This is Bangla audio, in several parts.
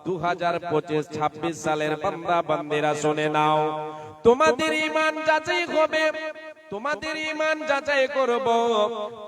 2025-26 সালের বান্দা বান্দিরা শুনে নাও, তোমাদের ঈমান যাচাই হবে, তোমাদের ঈমান যাচাই করব।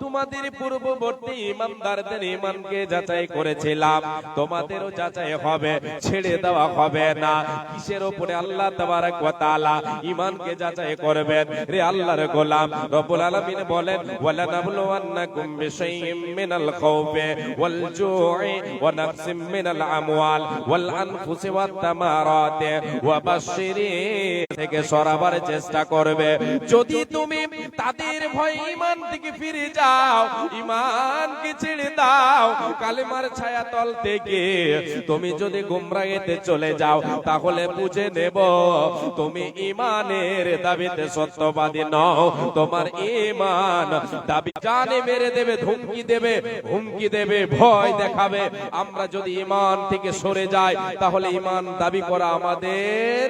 তোমাদের পূর্ববর্তী ঈমানদারদের ঈমানকে যাচাই করেছিলাম, তোমাদেরও যাচাই হবে, ছেড়ে দেওয়া হবে না। কিসের উপরে? আল্লাহ তাবারক ওয়া তাআলা ঈমানকে যাচাই করবেন। রে আল্লাহর গোলাম, রব্বুল আলামিন বলেন, ওয়ালা নাবলুওয়ান্নাকুম বিশাইইম মিনাল খাউফি ওয়াল জু'i ওয়া নাকসিম মিনাল আমওয়াল ওয়াল আনফুসি ওয়াত তামারাতি ওয়া বাশশিরিন থেকে সরাবার চেষ্টা করবে। যদি তুমি তাদের ভয় ঈমান থেকে ফিরে যাও, ঈমানকে ছেড়ে দাও, কালেমার ছায়া তল থেকে তুমি যদি গোমরাহিতে চলে যাও, তাহলে বুঝে নেব তুমি ঈমানের দাবিতে সত্যবাদী নও। তোমার ঈমান দাবি জানে মেরে দেবে, ধমকি দেবে, হুমকি দেবে, ভয় দেখাবে। আমরা যদি ঈমান থেকে সরে যাই, তাহলে ঈমান দাবি করা আমাদের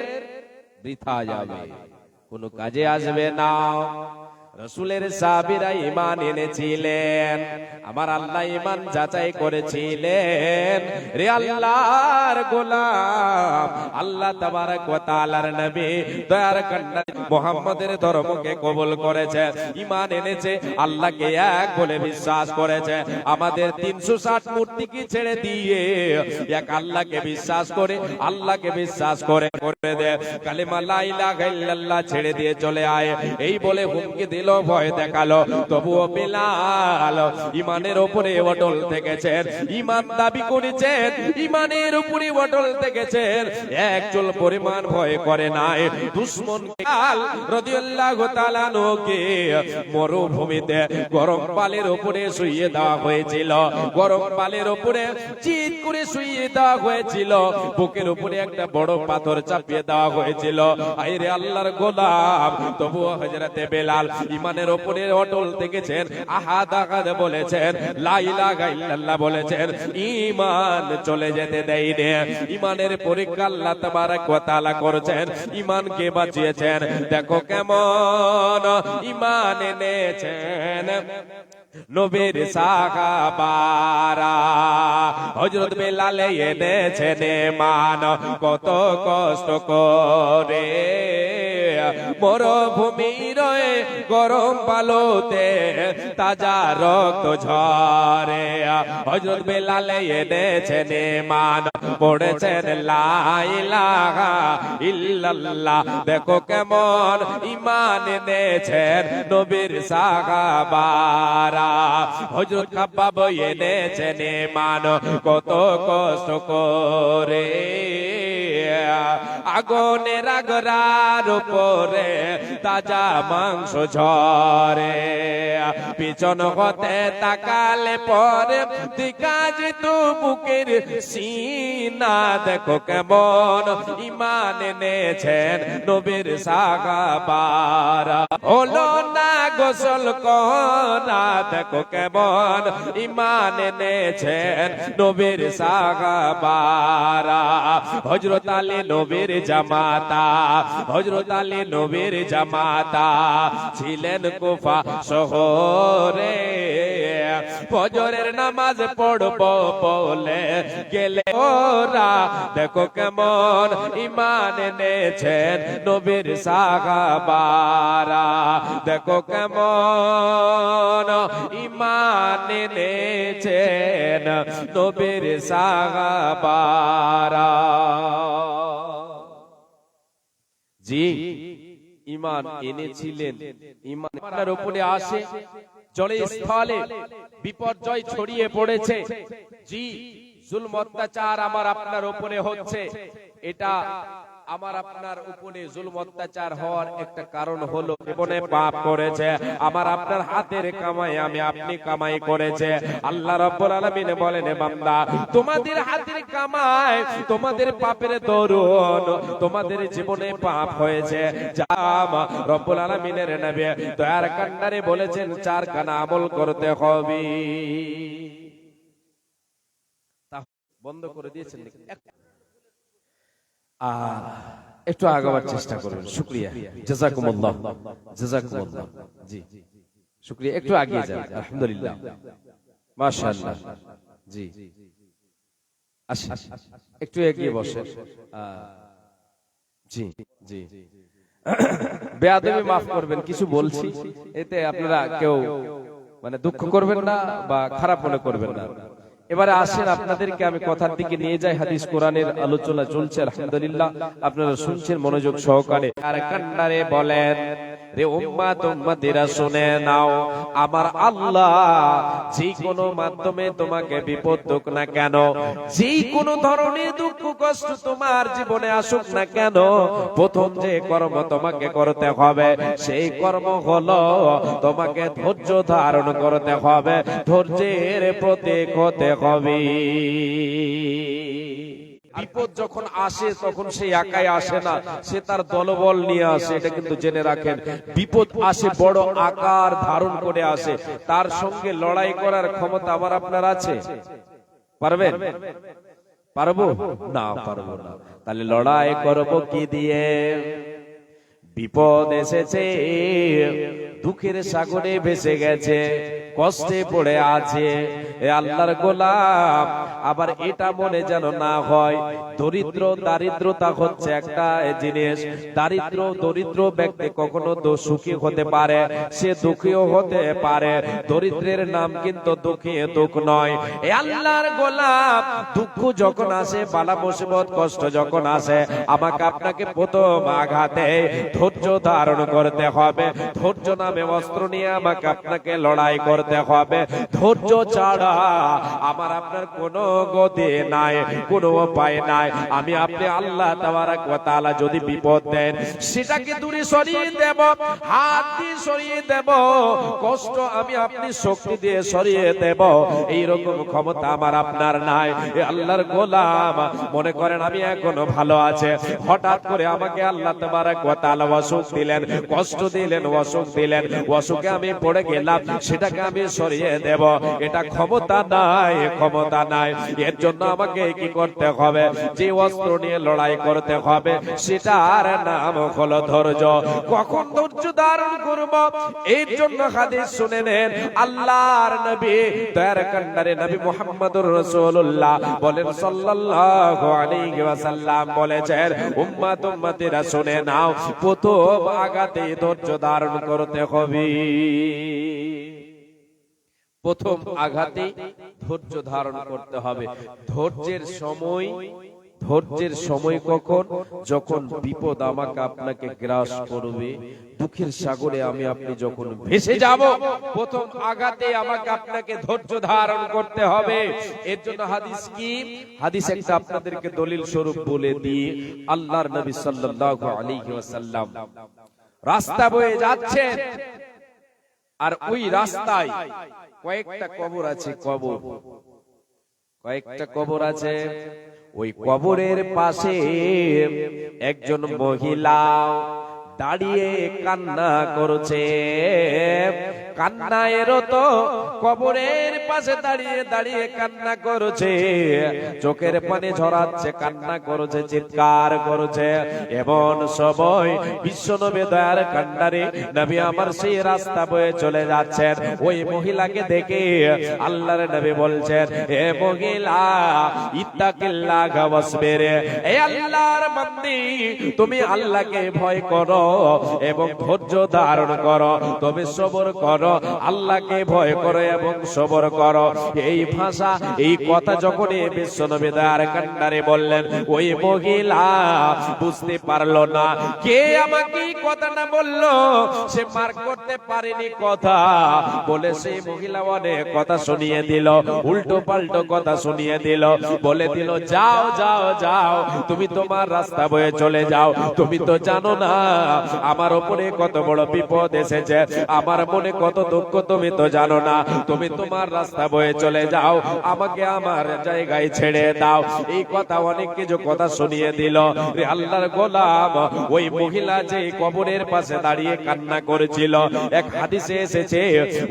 বৃথা যাবে, কোনো কাজে আসবে না। রাসূলের সাহাবীরা ঈমান এনেছিলেন, আমার আল্লাহ ঈমান যাচাই করেছিলেন। রে আল্লাহর গোলাম, আল্লাহ তাবারক ওয়া তাআলার নবী দয়ার কন্যা মুহাম্মদের ধর্মকে কবুল করেছে, ঈমান এনেছে, আল্লাহকে এক বলে বিশ্বাস করেছে। আমাদের 360 মূর্তিকে ছেড়ে দিয়ে এক আল্লাহকে বিশ্বাস করে, আল্লাহকে বিশ্বাস করে দে, কালিমা লা ইলাহা ইল্লাল্লাহ ছেড়ে দিয়ে চলে আয়, এই বলে হুমকি দিল, ভয় দেখালো। তবুও বিলাল ঈমানের উপরে অটল থেকেছেন, ঈমান দাবি করেছেন, ঈমানের উপরে অটল থেকেছেন, এক চুল পরিমাণ ভয় করে নাই। দুশমন বিলাল রাদিয়াল্লাহু তাআলা নকে মরুভূমিতে গরম পালের উপরে শুইয়ে দেওয়া হয়েছিল, গরম পালের উপরে চিৎ করে শুইয়ে দেওয়া হয়েছিল, বুকের উপরে একটা বড় পাথর চাপিয়ে দেওয়া হয়েছিল। আইরে আল্লাহর গোলাম, তবুও হযরতে বিলাল ঈমানের উপরে অটল থেকেছেন, আহাদ আহাদ বলেছেন, লা ইলাহা ইল্লাল্লাহ বলেছেন, ঈমান চলে যেতে দেয়নি। ঈমানের পরীক্ষা আল্লাহ তাবারক ওয়া তাআলা করেছেন, ঈমানকে বাঁচিয়েছেন। দেখো কেমন ঈমান এনেছেন নবীর সাহাবারা। হযরত বেলাল এনেছেন ঈমান কত কষ্ট করে, মরুভূমির গরম বালুতে তাজা রক্ত ঝরে। হযরত বেলাল এনেছেন ঈমান, পড়েছেন লা ইলাহা ইল্লাল্লাহ। দেখো কেমন ঈমান এনেছেন নবীর সাহাবারা। হযরত খাব্বাব এনেছেন ঈমান কত কষ্ট করে, আগুনের আগরার উপরে তাজা মাংস ঝরে, পিছন হতে তাকালে পরে দেখা যেত বুকের সিনা। দেখো কেমন ঈমান এনেছেন নবীর সাহাবারা। হলো না গোসল করা, দেখো কেমন ঈমান এনেছেন নবীর সাহাবারা। হযরত আলী নবীর জামাতা, হযরত আলী নবীর জামাতা ছিলেন কুফা শহরে। ফজরের নামাজ পড়ব বলে গেলে ওরা, দেখো কেমন ঈমান এনেছেন নবীর সাহাবারা। দেখো কেমন ঈমান এনেছেন নবীর সাহাবারা। জি, ঈমান এনেছিলেন। ঈমান আপনার উপরে আসে, জলে স্থলে বিপর্যয় ছড়িয়ে পড়েছে। জি, জুলম অত্যাচার আমার আপনার উপরে হচ্ছে, এটা আমার আপনার উপরে জুলম অত্যাচার হওয়ার একটা কারণ হলো জীবনে পাপ করেছে, আমার আপনার হাতের কামাই আমি আপনি কামাই করেছে। আল্লাহ রাব্বুল আলামিন বলেন, বান্দা তোমাদের হাতের কামাই, তোমাদের পাপের দরুন তোমাদের জীবনে পাপ হয়েছে। যা রব্বুল আলামিনের নবী দয়ার কান্নারে বলেছেন, চারখানা আমল করতে হবে। বন্ধ করে দিয়েছেন, একটু আগাবার চেষ্টা করুন। শুকরিয়া, জাযাকুমুল্লাহ, জাযাকুমুল্লাহ। জি, শুকরিয়া, একটু এগিয়ে যান। আলহামদুলিল্লাহ, মাশাআল্লাহ। জি, আসেন, একটু এগিয়ে বসেন। জি জি, বেয়াদবি মাফ করবেন, কিছু বলছি, এতে আপনারা কেউ মানে দুঃখ করবেন না বা খারাপ মনে করবেন না। এবারে আসেন, আপনাদেরকে আমি কথার দিকে নিয়ে যাই। হাদিস কোরআনের আলোচনা চলছে, আলহামদুলিল্লাহ আপনারা শুনছেন মনোযোগ সহকারে। আর কান্নারে বলেন, রে উম্মাত উম্মতিরা শুনে নাও, আমার আল্লাহ যে কোনো মাধ্যমে তোমাকে বিপদ দুঃখ না কেন, যে কোনো ধরনের দুঃখ কষ্ট তোমার জীবনে আসুক না কেন, প্রথম যে কর্ম তোমাকে করতে হবে সেই কর্ম হলো তোমাকে ধৈর্য ধারণ করতে হবে, ধৈর্যের প্রতীক হতে হবে। বিপদ যখন আসে তখন সে একাই আসে না, সে তার দলবল নিয়ে আসে, এটা কিন্তু জেনে রাখেন। বিপদ আসে বড় আকার ধারণ করে আসে, তার সঙ্গে লড়াই করার ক্ষমতা আমার আপনার আছে? পারবেন? পারবো না? পারবো না। তাহলে লড়াই করব কি দিয়ে? বিপদ এসেছে, দুঃখের সাগরে ভেসে গেছে, কষ্টে পড়ে আছে, এ আল্লাহর গোলাম আবার এটা মনে যেন না হয় দারিদ্রতা হচ্ছে একটা জিনিস। দরিদ্র ব্যক্তি কখনো তো সুখী হতে পারে, সে দুঃখীও হতে পারে। দরিদ্রের নাম কিন্তু দুঃখী দুঃখ নয়। এ আল্লাহর গোলাম দুঃখ যখন আসে, বালা মুসিবত কষ্ট যখন আসে, আমাকে আপনাকে প্রথম আঘাতে ধৈর্য ধারণ করতে হবে। ধৈর্য নামে অস্ত্র নিয়ে আমাকে আপনাকে লড়াই করতে হবে। ধৈর্য ছাড়া আমার আপনার কোনো গতি নাই, কোনো উপায় নাই। আমি আপনি আল্লাহ তাবারক ওয়া তাআলা যদি বিপদ দেন, সেটাকে দূরে সরিয়ে দেব, হাত দিয়ে সরিয়ে দেব, কষ্ট আমি আপনি শক্তি দিয়ে সরিয়ে দেব, এইরকম ক্ষমতা আমার আপনার নাই। এ আল্লাহর গোলাম মনে করেন আমি এখনো ভালো আছে, হঠাৎ করে আমাকে আল্লাহ তাবারক ওয়া তাআলা অসুখ দিলেন, কষ্ট দিলেন, অসুখ দিলেন, অসুখে আমি পড়ে গেলাম, সেটাকে আমি সরিয়ে দেব, এটা ক্ষমতা নাই, ক্ষমতা নাই। এর জন্য আমাকে কি করতে হবে? যে অস্ত্র নিয়ে লড়াই করতে হবে সেটার নাম হলো ধৈর্য। কখন ধৈর্য ধারণ করব? এর জন্য হাদিস শুনে নেন। আল্লাহর নবী দয়ার কান্ডারে নবী মুহাম্মদুর রাসূলুল্লাহ বলেন সাল্লাল্লাহু আলাইহি ওয়াসাল্লাম বলেছেন, উম্মত উম্মতিরা শুনে নাও, প্রথম আঘাতে ধৈর্য ধারণ করতে হবে। প্রথম আঘাতে ধৈর্য ধারণ করতে হবে। ধৈর্যের সময় কখন? যখন বিপদ আমাকে আপনাকে গ্রাস করবে, দুঃখের সাগরে আমি আপনি যখন ভেসে যাব, প্রথম আঘাতে আমাকে আপনাকে ধৈর্য ধারণ করতে হবে। এর জন্য হাদিস কি? হাদিস একটা আপনাদেরকে দলিল স্বরূপ বলে দিয়ে, আল্লাহর নবী সাল্লাল্লাহু আলাইহি ওয়াসাল্লাম রাস্তা বয়ে যাচ্ছেন, আর ওই রাস্তায় কয়েকটা কবর আছে, কয়েকটা কবর আছে। ওই কবরের পাশে একজন মহিলা দাঁড়িয়ে কান্না করছে। কান্নায় তো কবরের পাশে দাঁড়িয়ে দাঁড়িয়ে কান্না করছে, চোখের পানি ঝরাচ্ছে, কান্না করছে, চিৎকার করছে। এমন সময় বিশ্বনবী দয়ার কান্ডারে নবী আমার সেই রাস্তা বয়ে চলে যাচ্ছেন। ওই মহিলাকে দেখে আল্লাহর নবী বলছেন, হে মহিলা, ইত্তাকিল্লাহ ওয়াসবির, হে আল্লাহর বান্দি, তুমি আল্লাহকে ভয় করো এবং ধৈর্য ধারণ করো, তুমি সবর করো, আল্লাহকে ভয় করো এবং সবর করো। এই ভাষা, এই কথা যখন বিশ্বনবী দয়ার কান্ডারে বললেন, ওই মহিলা বুঝতে পারলো না কে আমাকে এই কথাটা বললো। সে মার করতে পারেনি কথা বলে সেই মহিলা অনেক কথা শুনিয়ে দিল, উল্টো পাল্টো কথা শুনিয়ে দিল, বলে দিল, যাও যাও যাও, তুমি তোমার রাস্তা বয়ে চলে যাও, তুমি তো জানো না আমার উপরে কত বড় বিপদ এসেছে, আমার মনে কত দুঃখ তুমি তো জানো না, তুমি তোমার রাস্তা বয়ে চলে যাও, আমাকে আমার জায়গায় ছেড়ে দাও। এই কথা অনেক কিছু কথা শুনিয়ে দিল। রে আল্লাহর গোলাম, ওই মহিলা যে কবরের পাশে দাঁড়িয়ে কান্না করেছিল, এক হাদিসে এসেছে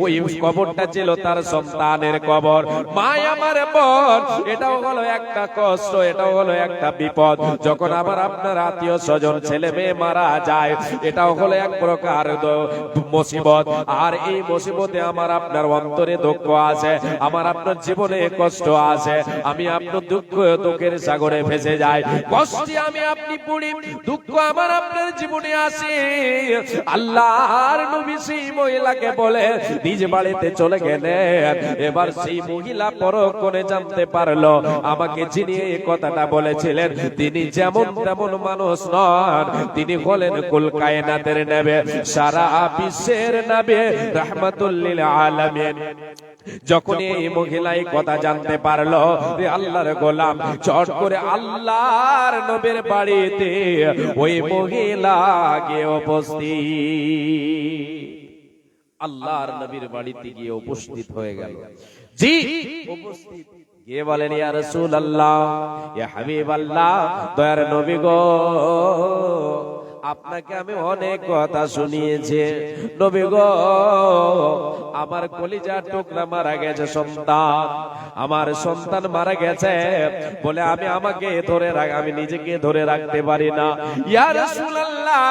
ওই কবরটা ছিল তার সন্তানের কবর। মা আমার বোন, এটাও হলো একটা কষ্ট, এটাও হলো একটা বিপদ। যখন আমার আপনার আত্মীয় স্বজন ছেলে মেয়ে মারা যায়, এটাও হলো এক প্রকার মুসিবত। আর এই এই মুসিবতে আমার আপনার অন্তরে দুঃখ আছে, আমার আপনার জীবনে কষ্ট আছে, আমি আপনার দুঃখের সাগরে ভেসে যাই, কষ্টে আমি আপনি পড়ি, দুঃখ আমার আপনার জীবনে আসে। আল্লাহর নবী সেই মহিলাকে বলে নিজ বাড়িতে চলে গেলেন। এবার সেই মহিলা পরক্ষণে জানতে পারলো আমাকে যিনি এই কথাটা বলেছিলেন তিনি যেমন তেমন মানুষ নন, তিনি হলেন কুল কায়নাতের নবী, সারা বিশ্বের নবী, রাহমাতুল লিল আলামিন। যখন এই মহিলা এই কথা জানতে পারলো, আল্লাহর গোলাম চট করে আল্লাহর নবীর বাড়িতে ওই মহিলা গিয়ে উপস্থিত, আল্লাহর নবীর বাড়িতে গিয়ে উপস্থিত হয়ে গেল। জি উপস্থিত গিয়ে বলেন, ইয়া রাসূলুল্লাহ, ইয়া হাবিবাল্লাহ, দয়ার নবী গো, আপনাকে আমি অনেক কথা শুনিয়েছি নবী গো, আমার কলিজার টুকরা মারা গেছে সন্তান, আমার সন্তান মারা গেছে বলে আমাকে ধরে আমি নিজেকে ধরে রাখতে পারি না ইয়া রাসূলুল্লাহ,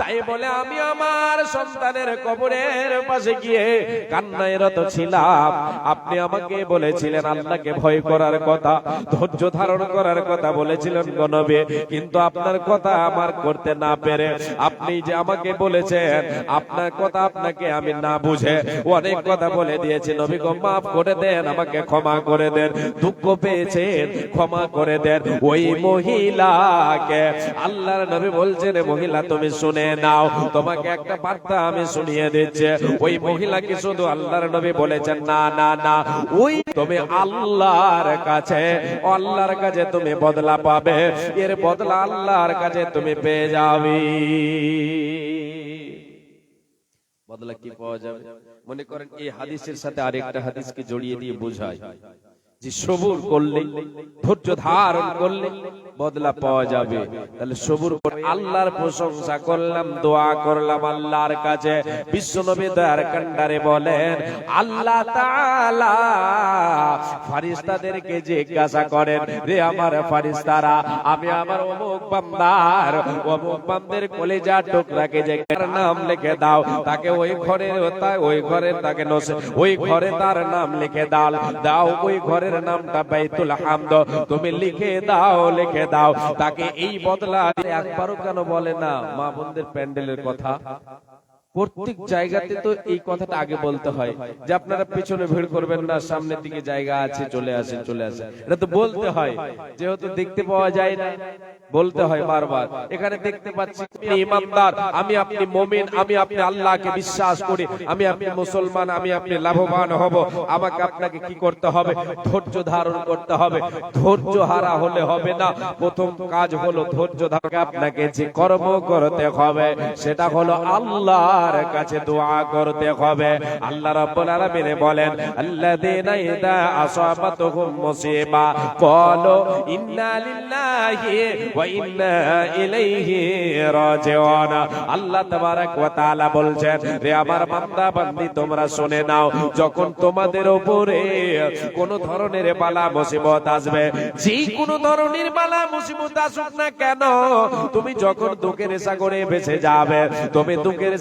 তাই বলে আমি আমার সন্তানের কবরের পাশে গিয়ে কান্নায় রত ছিলাম। আপনি আমাকে বলেছিলেন আল্লাহকে ভয় করার কথা, ধৈর্য ধারণ করার কথা বলেছিলেন গো নবী, কিন্তু আপনার কথা আমার করতে না পেরে আপনি যে আমাকে বলেছেন আপনার কথা আপনাকে আমি না বুঝে অনেক কথা বলে দিয়েছি নবী গো, মাফ করে দেন, আমাকে ক্ষমা করে দেন, দুঃখ পেয়েছেন ক্ষমা করে দেন। ওই মহিলাকে আল্লাহর নবী বলছেন, মহিলা তুমি শুনে নাও, তোমাকে একটা বার্তা আমি শুনিয়ে দিচ্ছি। ওই মহিলাকে শুধু আল্লাহর নবী বলেছেন না না না, ওই তুমি আল্লাহর কাছে তুমি বদলা পাবে, এর বদলা আল্লাহর কাছে তুমি পেয়ে যাবে। বদলা কি পাওয়া যাবে? মনে করেন এই হাদিসের সাথে আরেকটা হাদিসকে জড়িয়ে দিয়ে বোঝায় যে সবুর করলে, ধৈর্য ধারণ করলে বদলা পাওয়া যাবে। তাহলে সবুর করে আল্লাহর প্রশংসা করলাম, দোয়া করলাম আল্লাহর কাছে। বিশ্বনবী দয়ার কান্ডারে বলেন, আল্লাহ তাআলা ফেরেশতাদেরকে জিজ্ঞাসা করেন, রে আমার ফেরেশতারা, আমি আমার অমুক বান্দার কলিজার টুকরাকে যে নাম লিখে দাও, তাকে ওই ঘরে তাকে ওই ঘরে তার নাম লিখে দাও, ওই ঘরের নামটা বাইতুল হামদ, তুমি লিখে দাও তাকে এই বদলা। একবারও কেন বলে না মা বোনদের প্যান্ডেলের কথা? প্রত্যেক জায়গাতে তো এই কথাটা আগে বলতে হয় যে আপনারা পেছনে ভিড় করবেন না, সামনের দিকে জায়গা আছে, চলে আসেন। এটা তো বলতে হয়, যেহেতু দেখতে পাওয়া যায় না বলতে হয় বারবার। এখানে দেখতে পাচ্ছি ইমানদার, আমি আপনি মুমিন, আমি আপনি আল্লাহকে বিশ্বাস করি, আমি আপনি মুসলমান, আমি আপনি লাভবান হব। আমাকে আপনাকে কি করতে হবে? ধৈর্য ধারণ করতে হবে। ধৈর্য হারা হলে হবে না। প্রথম কাজ হলো ধৈর্য ধারণ। আপনাকে যে কর্ম করতে হবে সেটা হলো আল্লাহর কাছে দোয়া করতে হবে। আল্লাহ রাব্বুল আলামিন বলেন, আল্লাযীনা ইযা আসাবাতুহুম মুসিবা ক্বালু ইন্না লিল্লাহি ওয়া ইন্না ইলাইহি রাজিউন। আল্লাহ তাবারক ওয়া তাআলা বলছেন, রে আমার বান্দা বান্দি তোমরা শুনে নাও, যখন তোমাদের উপরে কোন ধরনের বালা মুসিবত আসবে, যে কোন ধরনের বালা মুসিবত আসুক না কেন, তুমি যখন দুঃখের সাগরে ভেসে যাবে, তুমি দুঃখের